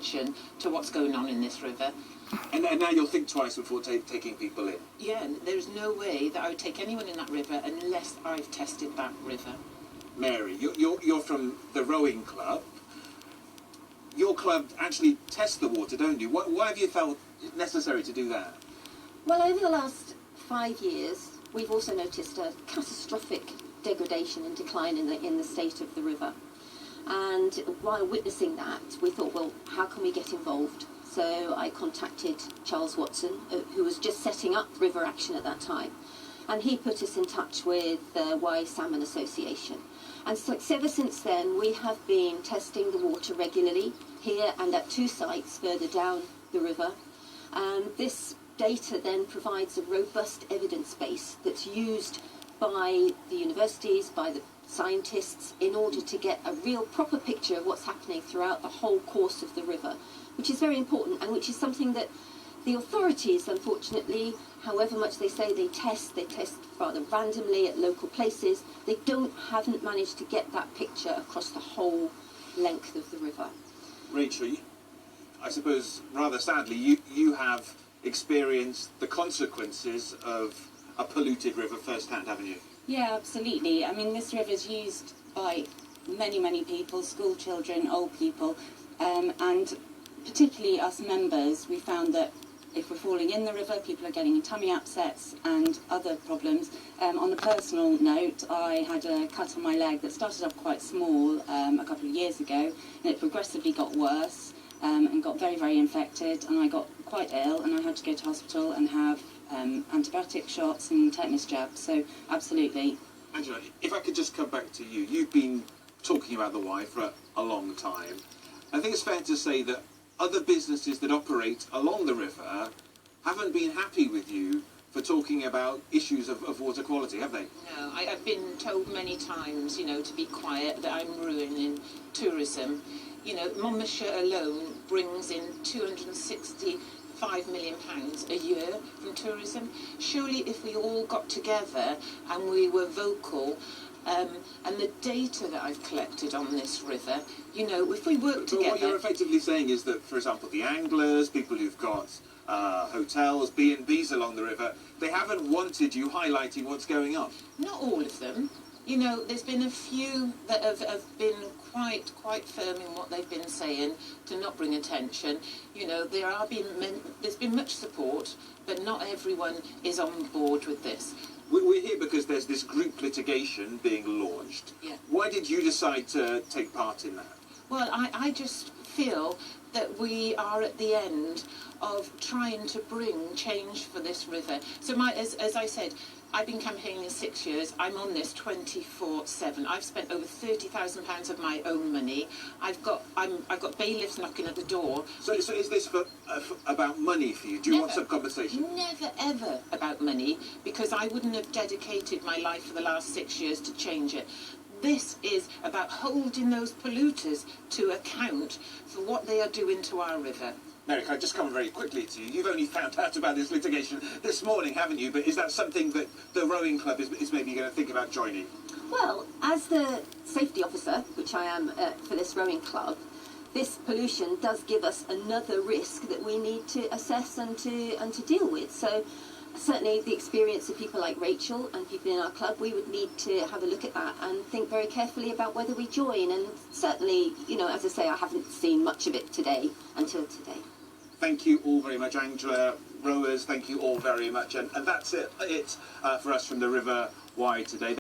attention to what's going on in this river. And now you'll think twice before taking people in? Yeah, there's no way that I would take anyone in that river unless I've tested that river. Mary, you're from the rowing club. Your club actually tests the water, don't you? Why have you felt it necessary to do that? Well, over the last 5 years, we've also noticed a catastrophic degradation and decline in the state of the river. And while witnessing that, we thought, well, how can we get involved? So I contacted Charles Watson, who was just setting up River Action at that time. And he put us in touch with the Wye Salmon Association. And so ever since then, we have been testing the water regularly here and at 2 sites further down the river. And this data then provides a robust evidence base that's used by the universities, by the scientists, in order to get a real proper picture of what's happening throughout the whole course of the river, which is very important and which is something that the authorities, unfortunately, however much they say they test rather randomly at local places, they haven't managed to get that picture across the whole length of the river. Rachel, I suppose rather sadly, you have experienced the consequences of a polluted river firsthand, haven't you? Yeah, absolutely. I mean, this river is used by many, many people, school children, old people, and particularly us members. We found that if we're falling in the river, people are getting tummy upsets and other problems. On a personal note, I had a cut on my leg that started off quite small a couple of years ago, and it progressively got worse and got very, very infected, and I got quite ill, and I had to go to hospital and have antibiotic shots and tetanus jabs. So absolutely. Angela, if I could just come back to you. You've been talking about the Wye for a long time. I think it's fair to say that other businesses that operate along the river haven't been happy with you for talking about issues of water quality, have they? No, I've been told many times, you know, to be quiet, that I'm ruining tourism. You know, Monmouthshire alone brings in £265 million a year from tourism. Surely if we all got together and we were vocal, and the data that I've collected on this river, you know, if we work together... But what you're effectively saying is that, for example, the anglers, people who've got hotels, B&Bs along the river, they haven't wanted you highlighting what's going on. Not all of them. You know, there's been a few that have been quite firm in what they've been saying to not bring attention. You know, there's been much support, but not everyone is on board with this. We're here because there's this group litigation being launched. Yeah. Why did you decide to take part in that? Well, I just feel that we are at the end of trying to bring change for this river. So as I said, I've been campaigning 6 years. I'm on this 24/7. I've spent over £30,000 of my own money. I've got bailiffs knocking at the door. So is this about money for you? Do you want some compensation? Never ever about money, because I wouldn't have dedicated my life for the last 6 years to change it. This is about holding those polluters to account for what they are doing to our river. Mary, can I just come very quickly to you? You've only found out about this litigation this morning, haven't you? But is that something that the rowing club is maybe going to think about joining? Well, as the safety officer, which I am for this rowing club, this pollution does give us another risk that we need to assess and to deal with. So certainly the experience of people like Rachel and people in our club, we would need to have a look at that and think very carefully about whether we join. And certainly, you know, as I say, I haven't seen much of it today until today. Thank you all very much, Angela, rowers, thank you all very much. And that's it for us from the River Wye today.